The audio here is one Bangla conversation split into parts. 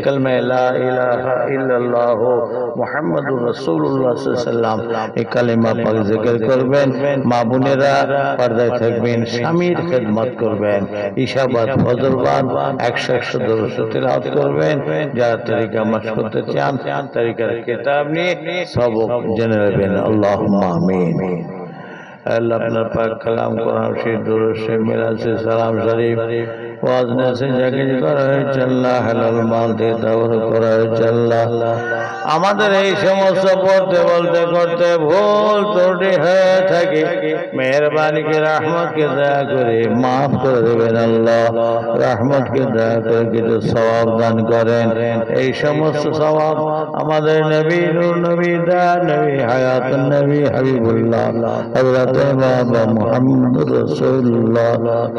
कलमे ला इलाहा इल्लल्लाह मुहम्मदुर रासूलुल्लाह साल्लाल्लाहु अलैहि वसल्लम এই কালেমা পাক জিকির করবেন। মা বোনেরা পর্দায় থাকবেন, স্বামীর খেদমত করবেন, ঈশা বাদ ফজর বাদ 100 দরুদ তেলাওয়াত করবেন। যারা তরিকা মাস করতে চান তরিকার কিতাব নিয়ে সবক জেনে নেবেন। আল্লাহুম্মা আমিন। अल्लाह अपना पाक कलाम कुरान शरीफ दुरूद से मिलाद से सलाम शरीफ वाजने से जगे करे चल्ला हलाल माल दे दावर करे चल्ला আমাদের এই সমস্ত পড়তে বলতে করতে ভুল ত্রুটি হয়ে থাকে মেহেরবানি করে রহমতকে দয়া করে maaf করে দেবেন। আল্লাহ রহমতকে দয়া করে কিছু সওয়াব দান করেন। এই সমস্ত সওয়াব আমাদের নবী নূর নবী দা নবী হায়াতুন নবী হাবিবুল্লাহ হযরত বাবা মুহাম্মদুর রাসূলুল্লাহ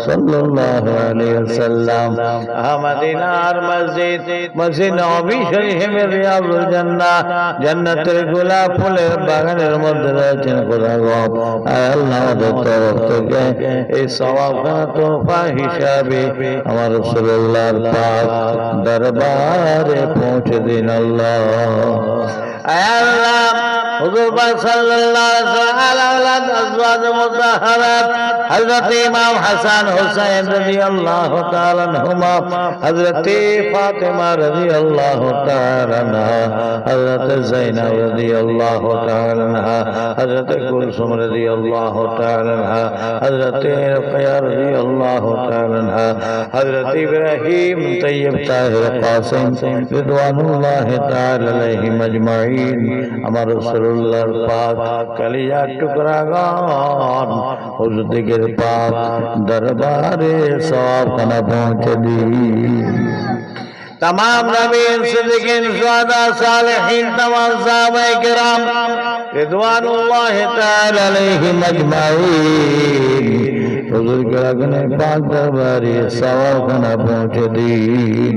সাল্লাল্লাহু আলাইহি ওয়াসাল্লাম মদিনার মসজিদ নববী শরীফে রিয়াজুল জান্নাহ জান্নাতের গোলাপ ফুলের বাগানের মধ্যে রয়েছেন খোদাগণ। আল্লাহ আমাদের তরফ থেকে এই সওয়াবখানা তোহফা হিসাবে আমার রাসূলুল্লাহর পাক দরবারে পৌঁছে দিন। আল্লাহ আল্লাহ হুজুর পাক সাল্লাল্লাহু আলাইহি ওয়াসাল্লাম আজওয়াজ মুতাহহারাত হযরত ইমাম হাসান হুসাইন রাদিয়াল্লাহু তাআলা আনহুমা, হযরত ফাতিমা রাদিয়াল্লাহু তাআলা আনহা, হযরত যায়নাব রাদিয়াল্লাহু তাআলা আনহা, হযরত কুলসুম রাদিয়াল্লাহু তাআলা আনহা, হযরত রুকাইয়া রাদিয়াল্লাহু তাআলা আনহা, হযরত ইব্রাহিম তাইয়্যিব তাহির কাসিম রিদওয়ানুল্লাহি তাআলা আলাইহিম আজমাইন আমার রাসূলুল্লাহর পাক কলিজার টুকরাগণ হুজুরদের পাক দরবারে সওয়াবখানা পৌঁছে দিন। तमाम नबीन सिद्दीकीन शुहदा सालिहीन तमाम सहाबाए किराम रिदवानुल्लाहि तआला अलैहिम अजमाईन हुजूर के लगने पाक दरबारे सवाबखाना पहुंचे दीन।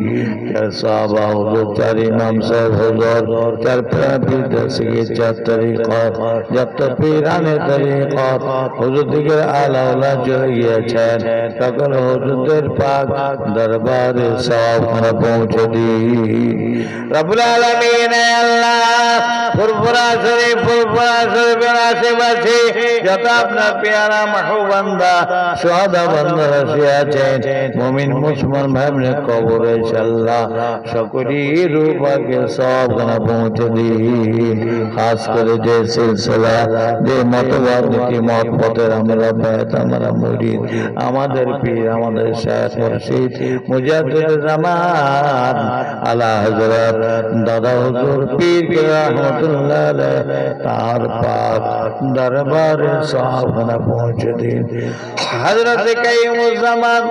चार साहबा हुजूर, चार इमाम साहब हुजूर, चार पीर दसगे, चार तरीक़त, जब तक पीराने तरीक़त हुजूर के आला औला जुड़ গিয়েছেন সকল হুজুরদের পাক দরবারে সওয়াবখানা পৌঁছে দিন। রব্বুল আলামিন আল্লাহ ফুরফুরা শরীফের আশেপাশে যত আপনার পেয়ারা মাহবুব বান্দা শুহাদা বান্দা আছেন মুমিন মুসলমান ভাই বোনের কবরে আল্লাহ সকলের রূপকে সওয়াবখানা পৌঁছে দিন। খাস করে যে সিলসিলা যে মতবাদ নীতি মত পথের আমরা বায়াত আমরা মুরিদ আমাদের পীর আমাদের শায়খ মুর্শিদ মুজাদ্দিদ জামান আলা হযরত দাদা হুজুর পীর কে রহমাতুল্লাহ আলাইহি তার পাক দরবারে সওয়াবখানা পৌঁছে দিন। হযরত কাইয়ুমুজ্জামান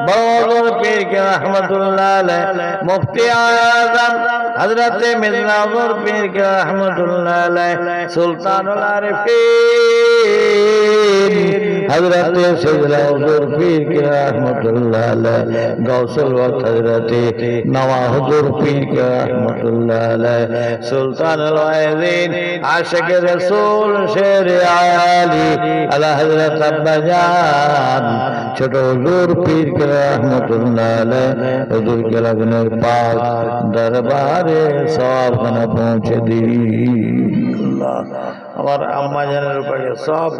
বড় হুজুর পীর কে রহমাতুল্লাহ আলাইহি মুফতি আযম হযরত মির্জা হুজুর পীর কে রহমাতুল্লাহ আলাইহি সুলতানুল আরিফিন हजरत सैयदना हुजूर पीर के रहमतुल्लाह अलैह गौसुल वक्त हजरत नवा हुजूर पीर के रहमतुल्लाह अलैह सुल्तानुल वाइज़ीन आशिक रसूल शेर आली अला हजरत अब्बा जान छोटो हुजूर पीर के रहमतुल्लाह अलैह हुजूर के लगने पाक दरबारे सवाबखाना पहुंचे दी। আমার আম্মা জানের উপরে সব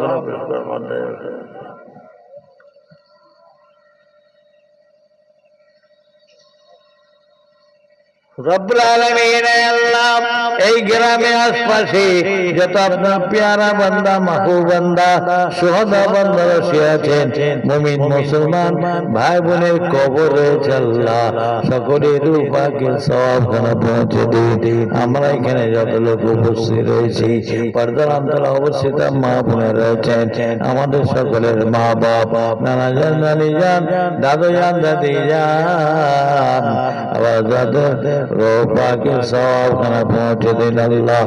রব্বুল আলামিন আল্লাহ এই গ্রামে আশপাশে যত আপনার প্যারা বান্দা মাহবুব বান্দা শুহাদা বান্দা আছেন মুমিন মুসলমান ভাই বোনের কবরে আল্লাহ সকলের রূপকে সওয়াবখানা পৌঁছে দিন। আমরা এখানে যত লোক উপস্থিত রয়েছি পর্দার অন্তরে অবস্থিত মা বোনেরা রয়েছেন আমাদের সকলের মা বাপ নানা জান নানি জান দাদু জান দাদি জান আবার দাদা रोपा के सवाबखाना पहुंचे दिन। अल्लाह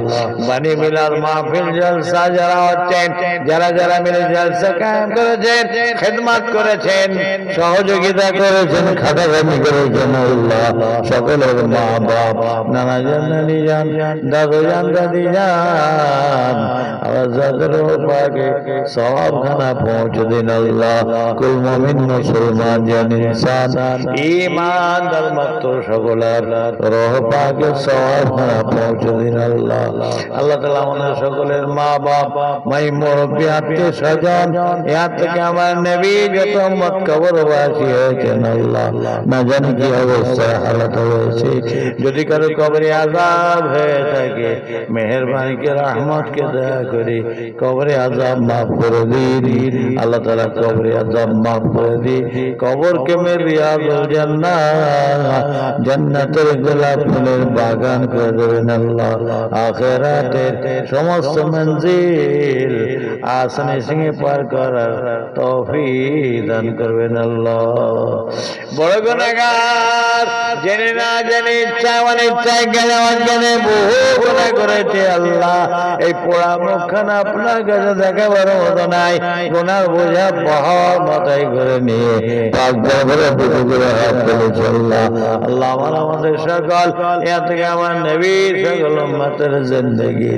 बनी मिलाद महफिल जलसा যারা হচ্ছেন যারা যারা মিলে জলসা কায়েম করেছেন খিদমত করেছেন সহযোগিতা করেছেন খাটাখাটনি করেছেন আল্লাহ সকলের মা বাপ নানা জান নানি জান দাদু জান দাদি জান আওয়াজ রোপাকে সওয়াবখানা পৌঁছে দিন। আল্লাহ কুল মুমিন মুসলমান জান ইনসান ঈমান ধর্মাত্ম সকলের রহ পাকের সওয়াবখানা পৌঁছে দিন আল্লাহ। আল্লাহ তাআলা আমাদের সকলের মা বাপ, মাই মুরব্বী, আত্মীয় স্বজন, ইহার থেকে আমার নবী যত উম্মত কবরবাসী হয়েছেন আল্লাহ, না জানি কি অবস্থায় হালাত হয়েছে, যদি কারো কবরে আযাব হয়ে থাকে মেহেরবানিকে রহমতকে দয়া করে কবরে আযাব মাফ করে দিন আল্লাহ তাআলা। কবরে আযাব মাফ করে দিন, কবরকে মেরে রিয়াজুল জান্নাত, জান্নাতের গোলাপ ফুলের বাগান করে দেবেন আল্লাহ। আখিরাতের সমস্ত মঞ্জিল আসানি সিংহে পার করার তৌফিক দান করবেন আল্লাহ। বড় গুনাহগার, জেনে না জেনে ইচ্ছা অনিচ্ছায় জ্ঞানে অজ্ঞানে বহু গুনাহ করেছে আল্লাহ। এই পোড়া মুখখানা আপনার কাছে দেখাবার মতো নাই। গুনার বোঝা পাহাড় মাথায় করে নিয়ে পাক দরবারে বুঝে করে হাত তুলেছে আল্লাহ। আল্লাহ আমাদের সকল ইয়া থেকে আমার নবীর সকল উম্মতের জিন্দেগি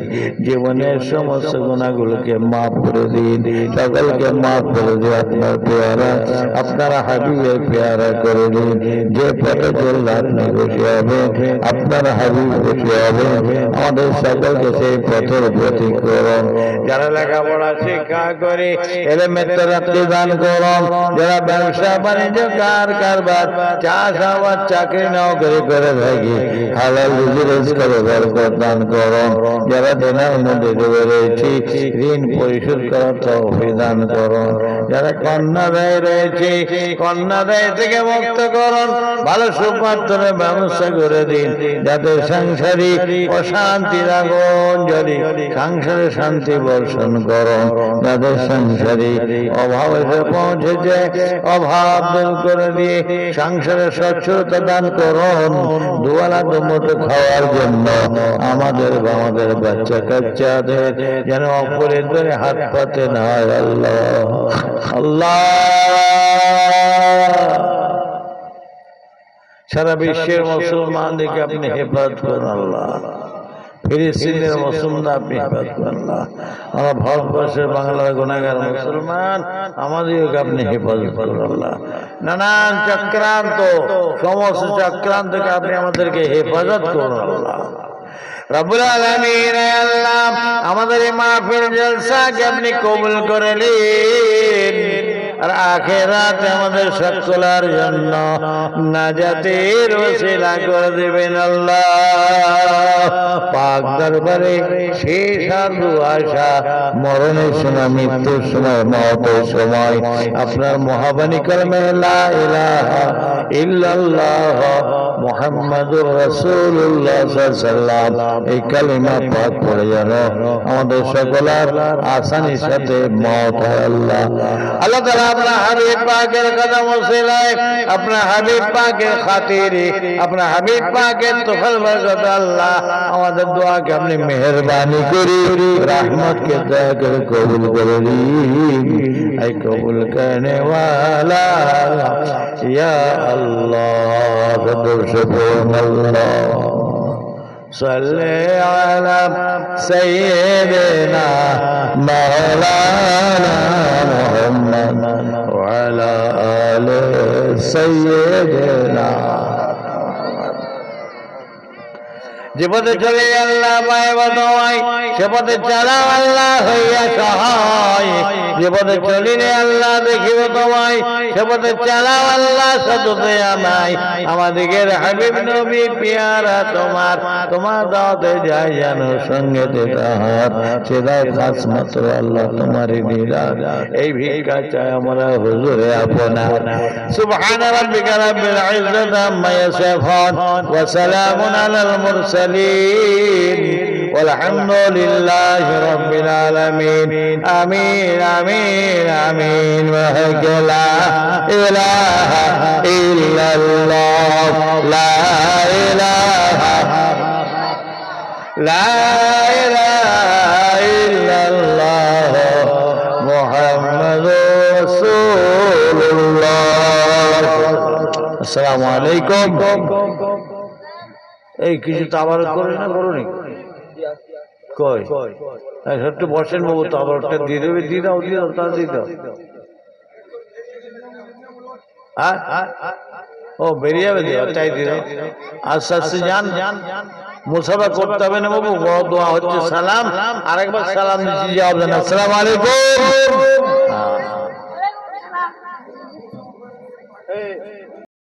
জীবনের সমস্ত গুনাহগুলোকে মাফ করে দিন, সকলকে মাফ করে দিন। আপনার পেয়ারা, আপনার হাবিবের পেয়ারা করে দিন। যে পথে চললে আপনি খুশি হবেন, আপনার হাবিব খুশি হবেন, আমাদের সকলকে সেই পথের প্রতি করুন। যারা লেখাপড়া শিক্ষা করে এলেমের তরাক্কি দান করুন, যারা ব্যবসা বাণিজ্য কারবার চাষাবাদ চাকরি নৌকরি করে থাকি হালাল রুজি রোজগারে বরকত দান করুন। যারা দেনার মধ্যে ডুবে রয়েছে ঋণ পরিশোধ করার তৌফিক দান করুন। যারা কন্যা দেয় রয়েছে কন্যা দেয় থেকে মুক্ত করুন, ভালো সুপাত্রের ব্যবস্থা করে দিন, যাতে সাংসারিক অশান্তির আগুন জ্বলে সংসারে শান্তি বর্ষণ করুন। যাদের সংসারিক অভাব এসে পৌঁছেছে অভাব দূর করে দিয়ে সংসারে স্বচ্ছতা দান করুন। দুয়ালা দুমুঠো খাওয়ার জন্য আমাদের বাচ্চা কাচ্চাদের যেন অপরের ধরে হাত পাতে না হয় আল্লাহ। আল্লাহ সারা বিশ্বের মুসলমানদেরকে আপনি হেফাজত করুন আল্লাহ। ফিলিস্তিনের মুসলমান আপনি হেফাজত করুন আল্লাহ। আমরা ভারতবর্ষের বাংলার গুনাহগার মুসলমান, আমাদেরকে আপনি হেফাজত করুন আল্লাহ। নানান চক্রান্ত, সমস্ত চক্রান্তকে আপনি আমাদেরকে হেফাজত করুন আল্লাহ। রব্বুল আলামিন আল্লাহ আমাদের এই মাহফিল জলসাকে আপনি কবুল করে নিন, আর আখিরাতে আমাদের সকলের জন্য নাজাতের ওসিলা করে দিবেন আল্লাহ। পাক দরবারে শেষ আর দুআশা, মরণের সময়, মৃত্যুর সময়, মওতের সময় আপনার মহাবাণী কালেমা লা ইলাহা ইল্লাল্লাহ মুহাম্মাদুর রাসূলুল্লাহ সাল্লাল্লাহু আলাইহি ওয়াসাল্লাম এই কালেমা পাক পড়ে যেন আমাদের সকলের আসানির সাথে মওত হয় আল্লাহ। আল্লাহ তাআলা আপনার হাবিব পাকের কদম ওসিলায়, আপনার হাবিব পাকের খাতিরে, আপনার হাবিব পাকের তোফাল বরকত আল্লাহ আমাদের দোয়াকে আপনি মেহেরবানি করে রহমত के दया कर कबूल कर ली। ऐ कबूल करने वाला या अल्लाह सुभान अल्लाह सल्ले अला सय्यिदना मौलाना मुहम्मद व अला आले सय्यिदना। যে পথে চলে আল্লাহ পায় বদয়, সে পথে চালাও আল্লাহ হইয়া সহায়। যে পথে চলিলে আল্লাহ দেখিব তোমায়, সে পথে চালাও আল্লাহ সততে আমায়। আমাদিগের হাবিব নবী পিয়ারা তোমার দাওয়াতে যায় যেন সঙ্গেতে তাহার, সে দায় খাস মাত্র আল্লাহ তোমারই দিদার। এই ভিক্ষা চাই আমরা হুজুরে আপনার। সুবহান রাব্বিকা রাব্বিল ইজ্জাতি আম্মা ইয়াসিফুন ওয়া সালামুন আলাল মুরসালিন والحمد لله رب العالمين آمين آمين آمين وحق لا إله إلا الله لا إله إلا الله محمد رسول الله। السلام عليكم। এই কিছু তাবারক করে না করুনি কই একটু বসেন বাবু, তাবারকটা দিয়ে দেবে, দিয়ে দাও তা দিয়ে দাও। ও বেরিয়ে যাবে চাই দিলে আস্তে আস্তে যান মুসাফা করতে হবে না বাবু বড় দোয়া হচ্ছে সালাম আরেকবার সালাম দিচ্ছি জবাব দেন আসসালামু আলাইকুম